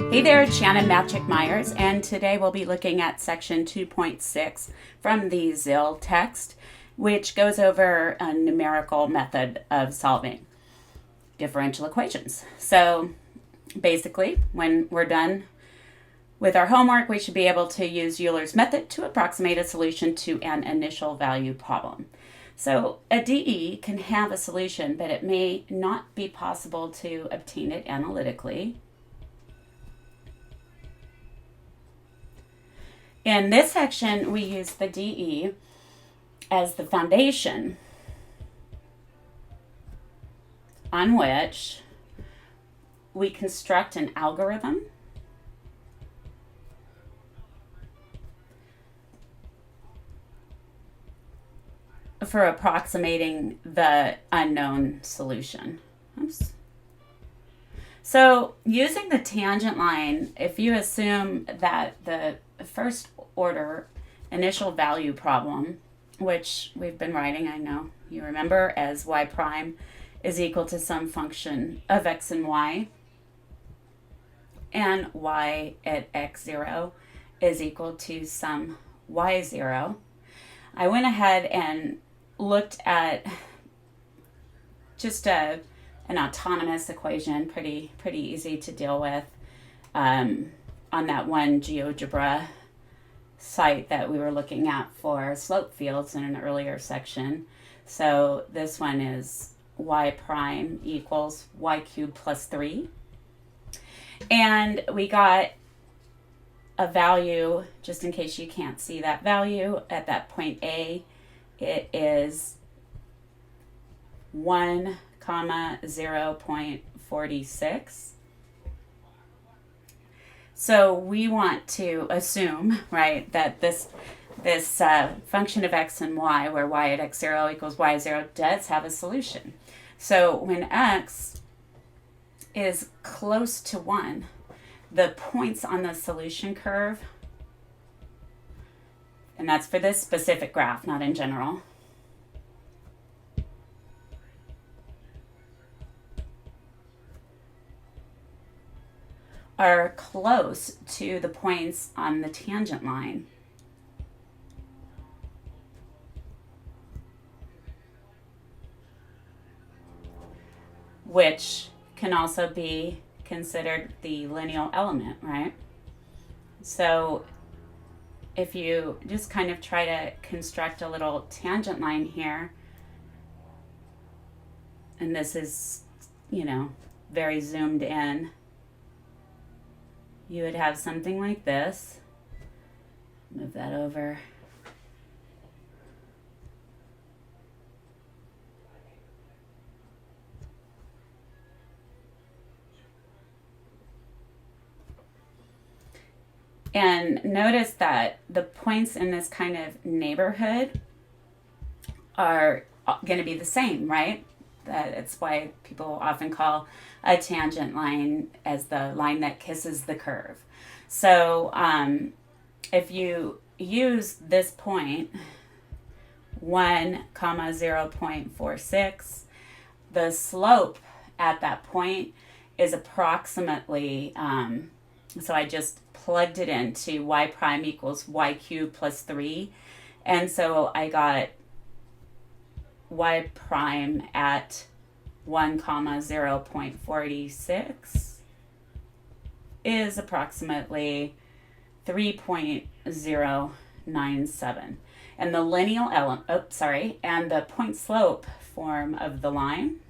Hey there, it's Shannon Matchick-Myers, and today we'll be looking at section 2.6 from the ZIL text, which goes over a numerical method of solving differential equations. So basically, when we're done with our homework, we should be able to use Euler's method to approximate a solution to an initial value problem. So a DE can have a solution, but it may not be possible to obtain it analytically. In this section, we use the DE as the foundation on which we construct an algorithm for approximating the unknown solution. Oops. So using the tangent line, if you assume that the first order initial value problem, which we've been writing, I know you remember, as y prime is equal to some function of x and y at x0 is equal to some y0. I went ahead and looked at just an autonomous equation, pretty easy to deal with, on that one GeoGebra site that we were looking at for slope fields in an earlier section. So this one is y prime equals y cubed plus 3. And we got a value, just in case you can't see that value, at that point A, it is 1, 0.46. So we want to assume, right, that this function of x and y, where y at x0 equals y0, does have a solution. So when x is close to 1, the points on the solution curve, and that's for this specific graph, not in general, are close to the points on the tangent line. Which can also be considered the lineal element, right? So if you just kind of try to construct a little tangent line here, and this is, very zoomed in, you would have something like this. Move that over. And notice that the points in this kind of neighborhood are going to be the same, right? That's why people often call a tangent line as the line that kisses the curve. So if you use this point, 1, 0.46, the slope at that point is approximately, so I just plugged it into y prime equals y cubed plus 3. And so I got y prime at 1, 0.46 is approximately 3.097. And the lineal element, and the point slope form of the line.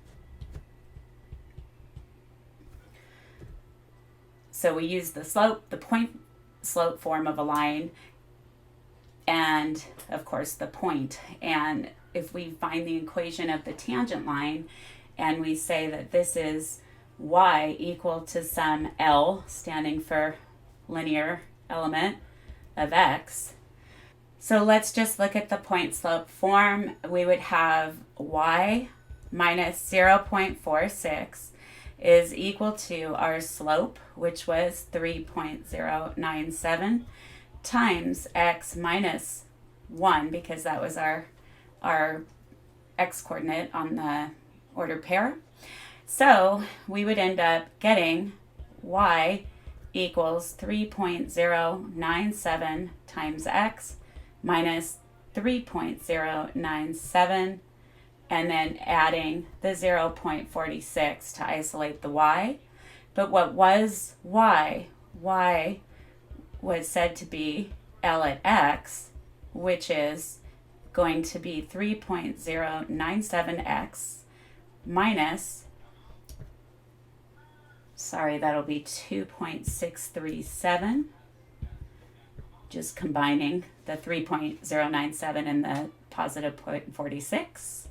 So we use the slope, the point slope form of a line, and of course the point. And if we find the equation of the tangent line, and we say that this is y equal to some L, standing for linear element of x. So let's just look at the point slope form. We would have y minus 0.46 is equal to our slope, which was 3.097, times x minus 1, because that was our x coordinate on the ordered pair. So we would end up getting y equals 3.097 times x minus 3.097, and then adding the 0.46 to isolate the y. But what was y? Y was said to be L at x, which is going to be 3.097x minus, that'll be 2.637, just combining the 3.097 and the positive 0.46.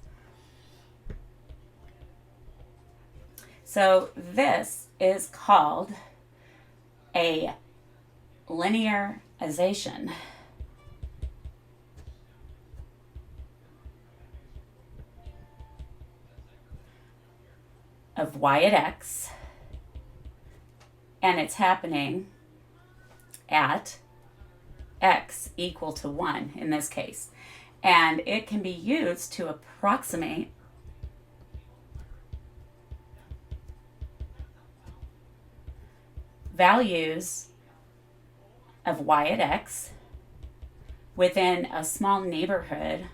So this is called a linearization. Of y at x, and it's happening at x equal to 1 in this case. And it can be used to approximate values of y at x within a small neighborhood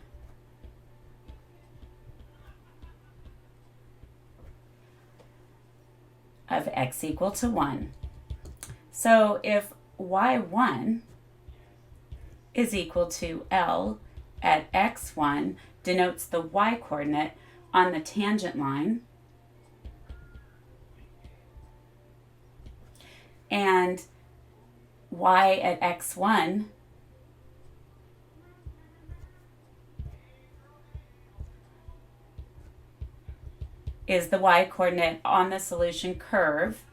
of x equal to 1. So if y1 is equal to L at x1 denotes the y-coordinate on the tangent line, and y at x1 is the y-coordinate on the solution curve.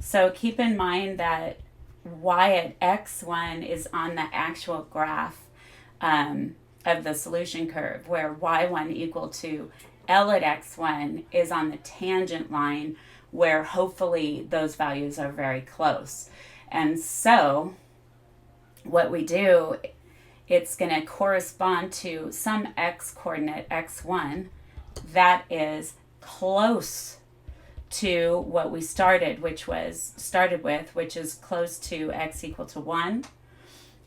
So keep in mind that y at x1 is on the actual graph of the solution curve, where y1 equal to L at x1 is on the tangent line, where hopefully those values are very close. And so what we do, it's going to correspond to some x-coordinate x1 that is close to what we started with, which is close to x equal to 1.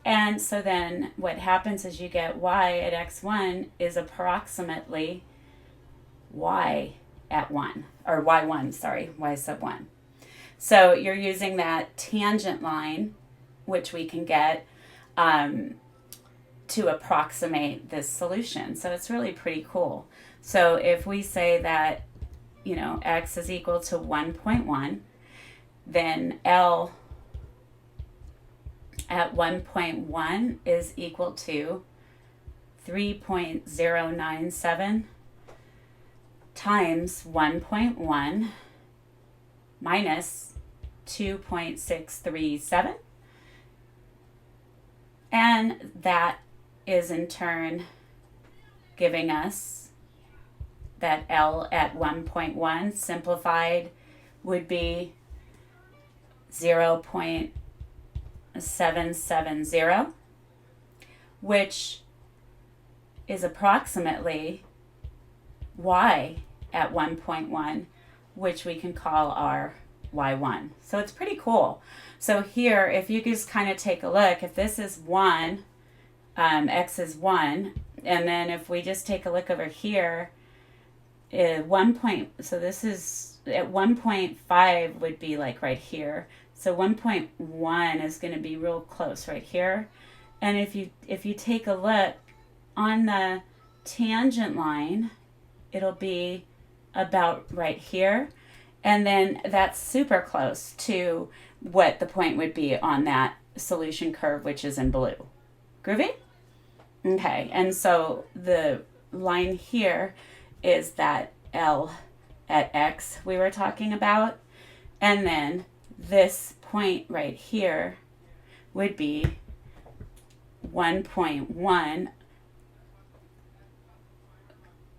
And so then what happens is you get y at x1 is approximately y at 1, or y1, y sub 1. So you're using that tangent line, which we can get to approximate this solution. So it's really pretty cool. So if we say that, x is equal to 1.1, then L at 1.1 is equal to 3.097 times 1.1 minus 2.637. And that is in turn giving us that L at 1.1 simplified would be 0.770, which is approximately y at 1.1, which we can call our y1. So it's pretty cool. So here, if you just kind of take a look, if this is 1, x is 1, and then if we just take a look over here, so this is at 1.5 would be like right here. So 1.1 is going to be real close right here. And if you take a look on the tangent line, it'll be about right here. And then that's super close to what the point would be on that solution curve, which is in blue. Groovy? Okay, and so the line here is that L at x we were talking about. And then this point right here would be 1.1,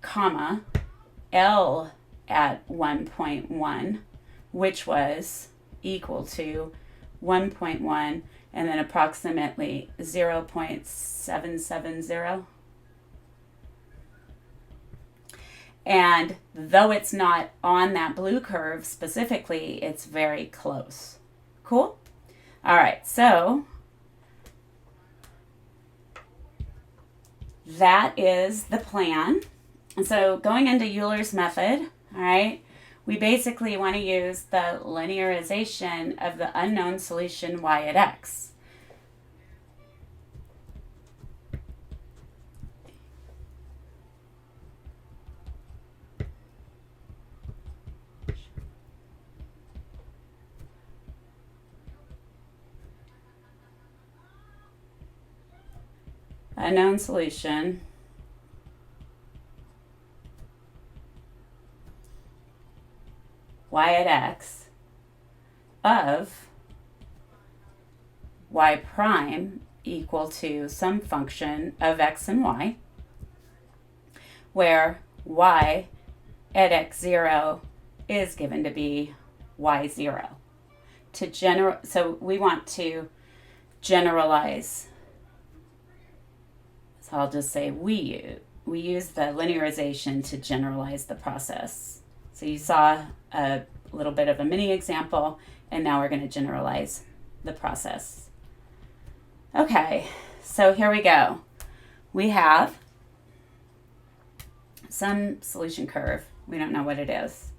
comma, L at 1.1, which was equal to 1.1 and then approximately 0.770. And though it's not on that blue curve specifically, it's very close. Cool? All right, so that is the plan. And so going into Euler's method, all right, we basically want to use the linearization of the unknown solution y at x. Unknown solution y at x of y prime equal to some function of x and y, where y at x0 is given to be y0. So we want to generalize. So I'll just say we use the linearization to generalize the process. So you saw a little bit of a mini example, and now we're going to generalize the process. Okay, so here we go. We have some solution curve. We don't know what it is.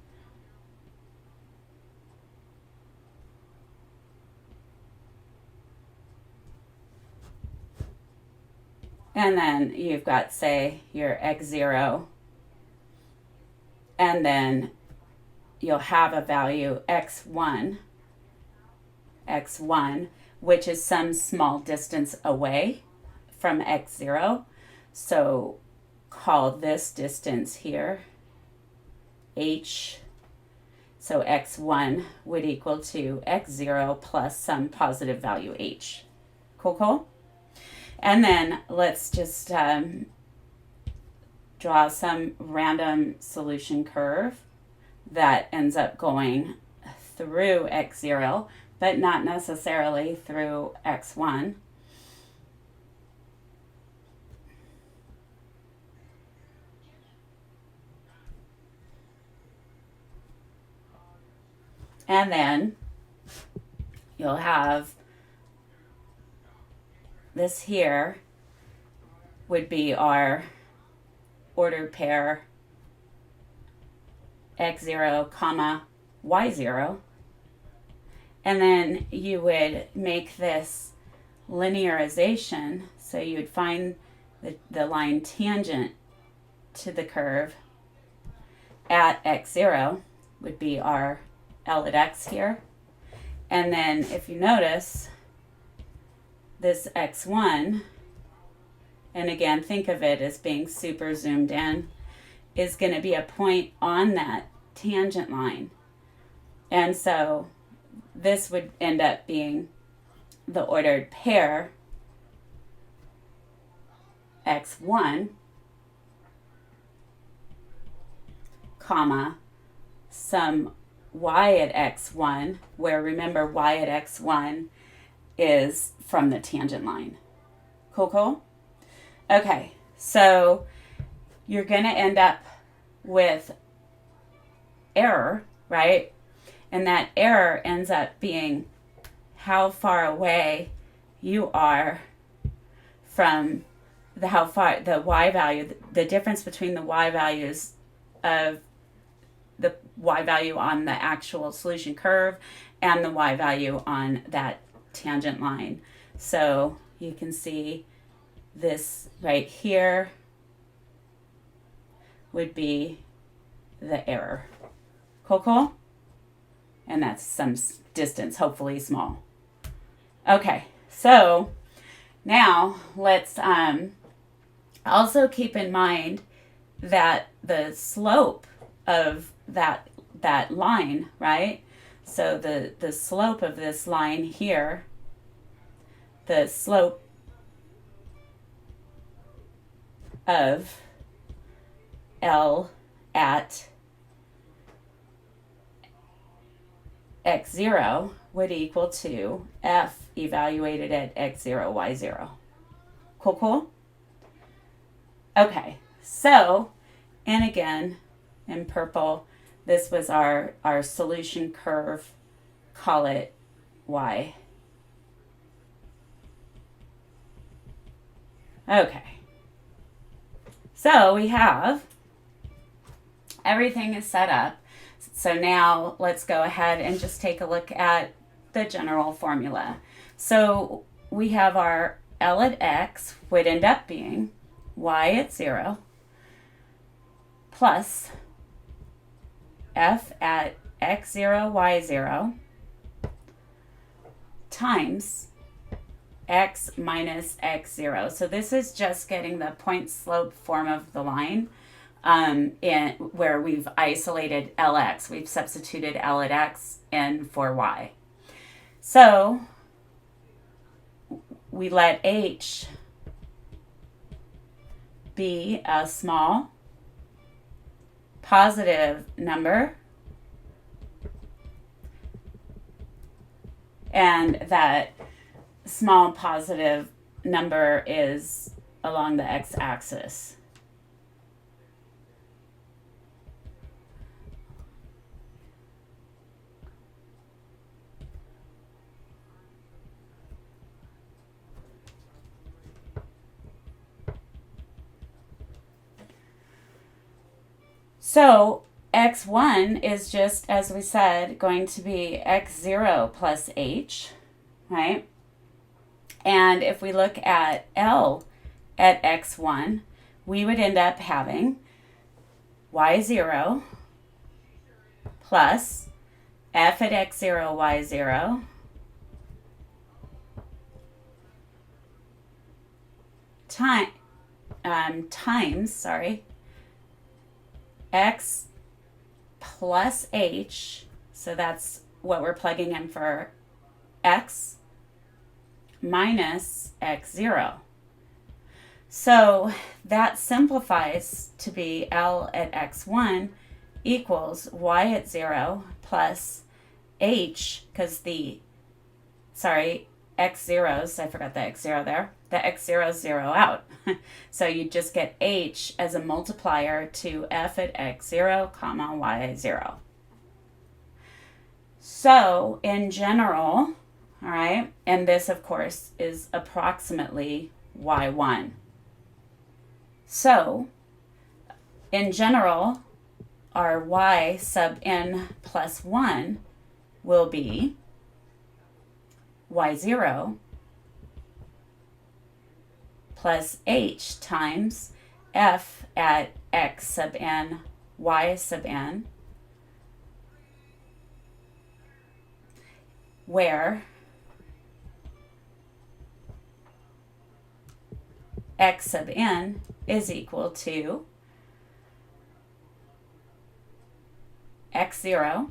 And then you've got, say, your x0, and then you'll have a value x1, which is some small distance away from x0. So call this distance here h. So x1 would equal to x0 plus some positive value h. Cool? And then let's just draw some random solution curve that ends up going through x0, but not necessarily through x1. And then you'll have this here would be our ordered pair x0, comma, y0. And then you would make this linearization. So you would find the line tangent to the curve at x0 would be our L at x here. And then if you notice, this x1, and again, think of it as being super zoomed in, is going to be a point on that tangent line. And so this would end up being the ordered pair x1, comma, some y at x1, where remember y at x1 is from the tangent line. Cool? Okay, so you're going to end up with error, right? And that error ends up being how far away you are from the y value, the difference between the y values of the y value on the actual solution curve and the y value on that tangent line. So you can see this right here would be the error. Cool? And that's some distance, hopefully small. Okay, so now let's also keep in mind that the slope of that line, right? So the slope of this line here, the slope of L at x0 would equal to f evaluated at x0, y0. Cool? Okay, so, and again, in purple, this was our solution curve, call it y. Okay. So we have everything is set up. So now let's go ahead and just take a look at the general formula. So we have our L at x would end up being y at 0 plus f at x0, y0 times x minus x0. So this is just getting the point slope form of the line where we've isolated Lx. We've substituted L at x in for y. So we let h be a small positive number, and that small positive number is along the x-axis. So x1 is just, as we said, going to be x0 plus h, right? And if we look at L at x1, we would end up having y0 plus f at x0, y0 times x plus h, so that's what we're plugging in for x, minus x0. So that simplifies to be L at x1 equals y at 0 plus h, because x0s, I forgot the x0 there, the x0's 0 out. So you just get h as a multiplier to f at x0, comma, y0. So in general, all right, and this of course is approximately y1. So in general, our y sub n plus 1 will be y0 plus h times f at x sub n, y sub n, where x sub n is equal to x0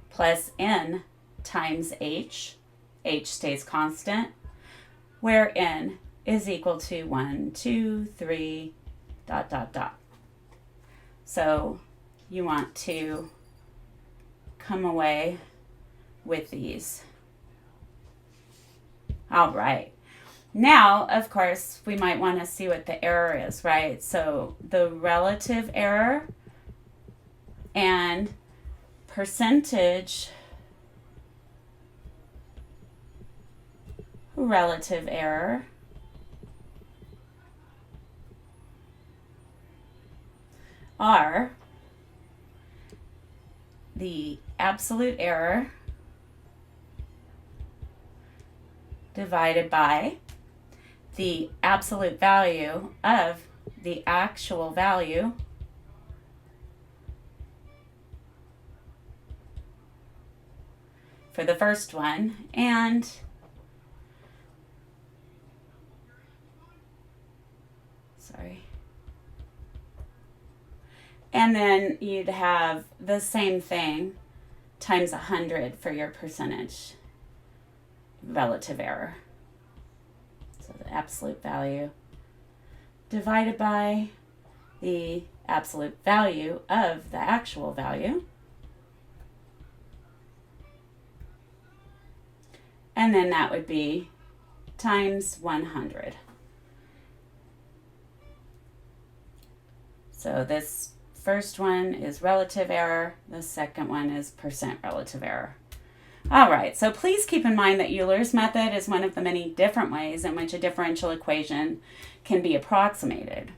plus n times h stays constant, where n is equal to 1, 2, 3, ... So you want to come away with these. All right. Now, of course, we might want to see what the error is, right? So the relative error and percentage relative error are the absolute error divided by the absolute value of the actual value for the first one, and and then you'd have the same thing times 100 for your percentage relative error. So the absolute value divided by the absolute value of the actual value. And then that would be times 100. So this first one is relative error. The second one is percent relative error. All right, so please keep in mind that Euler's method is one of the many different ways in which a differential equation can be approximated.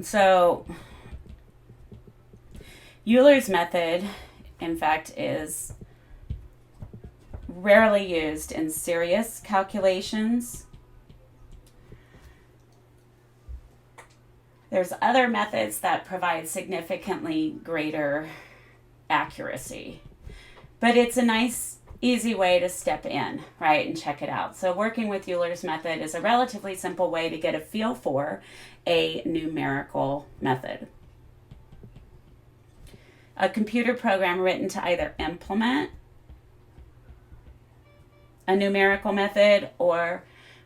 So Euler's method, in fact, is rarely used in serious calculations. There's other methods that provide significantly greater accuracy. But it's a nice, easy way to step in, right, and check it out. So working with Euler's method is a relatively simple way to get a feel for a numerical method. A computer program written to either implement a numerical method or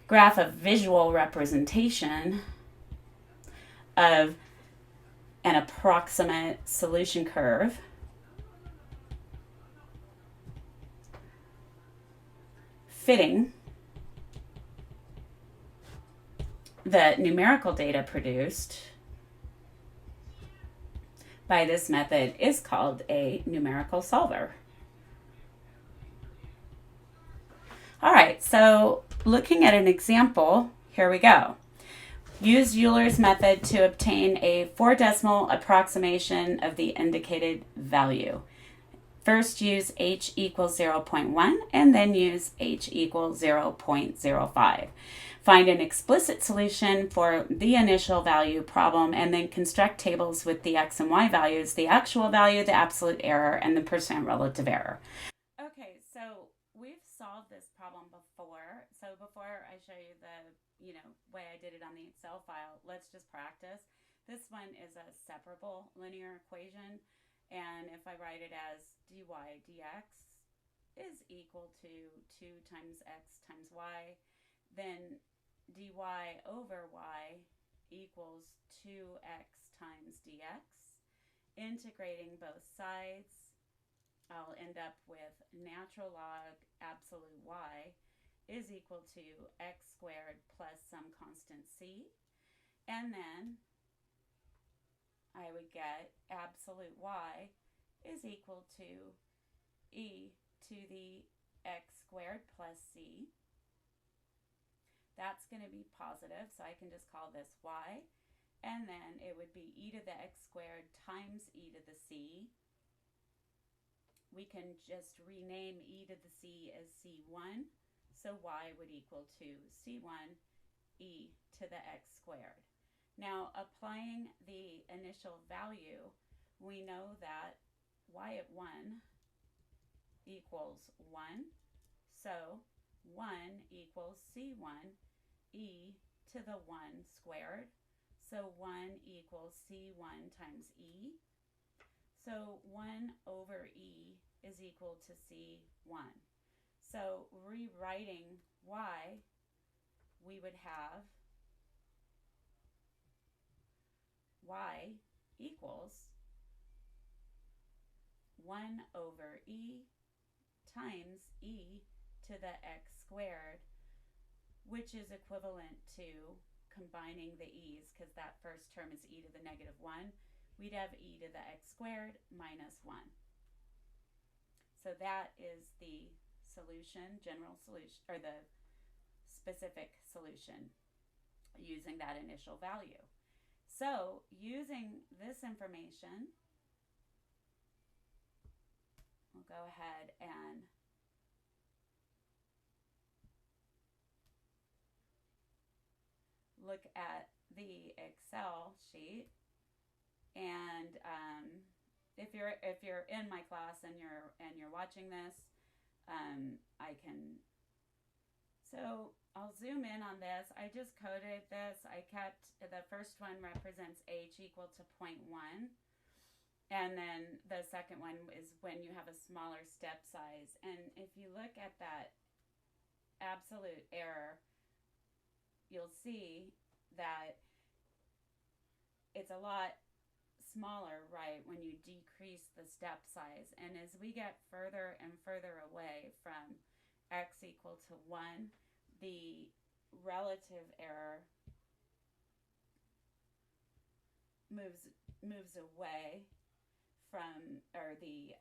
graph a visual representation of an approximate solution curve fitting the numerical data produced by this method is called a numerical solver. All right, so looking at an example, here we go. Use Euler's method to obtain a 4-decimal approximation of the indicated value. First use h equals 0.1 and then use h equals 0.05. Find an explicit solution for the initial value problem and then construct tables with the x and y values, the actual value, the absolute error, and the percent relative error. Okay, so we've solved this problem before. So before I show you the way I did it on the Excel file, let's just practice. This one is a separable linear equation. And if I write it as dy dx is equal to 2 times x times y, then dy over y equals 2x times dx. Integrating both sides, I'll end up with natural log absolute y is equal to x squared plus some constant c. And then I would get absolute y is equal to e to the x squared plus c. That's going to be positive, so I can just call this y. And then it would be e to the x squared times e to the c. We can just rename e to the c as c1, so y would equal to c1 e to the x squared. Now, applying the initial value, we know that y at 1 equals 1. So 1 equals c1 e to the 1 squared. So 1 equals c1 times e. So 1 over e is equal to c1. So rewriting y, we would have y equals 1 over e times e to the x squared, which is equivalent to combining the e's, because that first term is e to the negative 1. We'd have e to the x squared minus 1. So that is the solution, general solution, or the specific solution using that initial value. So using this information, we'll go ahead and look at the Excel sheet. And if you're in my class and you're watching this, I can. So I'll zoom in on this. I just coded this. I kept the first one represents h equal to 0.1. And then the second one is when you have a smaller step size. And if you look at that absolute error, you'll see that it's a lot smaller, right, when you decrease the step size. And as we get further and further away from x equal to 1, the relative error moves away from, or the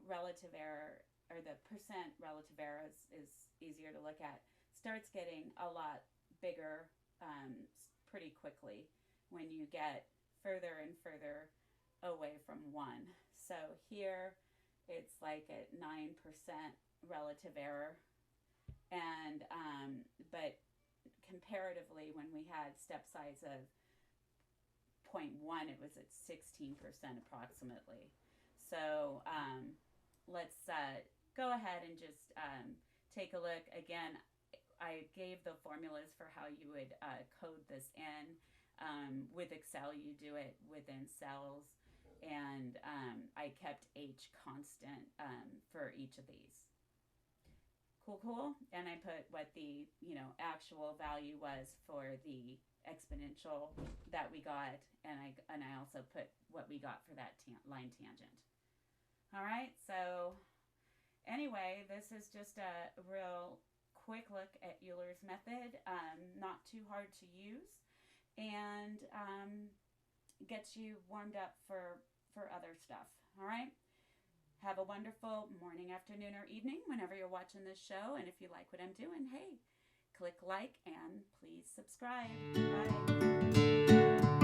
relative error, or the percent relative error is easier to look at, starts getting a lot bigger pretty quickly when you get further and further away from 1. So here it's like at 9% relative error. And but comparatively, when we had step size of 0.1, it was at 16% approximately. So let's go ahead and just take a look. Again, I gave the formulas for how you would code this in. With Excel, you do it within cells, and I kept H constant for each of these. Cool. And I put what the actual value was for the exponential that we got, and I also put what we got for that line tangent. All right. So anyway, this is just a real quick look at Euler's method. Not too hard to use, and gets you warmed up for other stuff. All right. Have a wonderful morning, afternoon, or evening whenever you're watching this show. And if you like what I'm doing, hey, click like and please subscribe. Bye.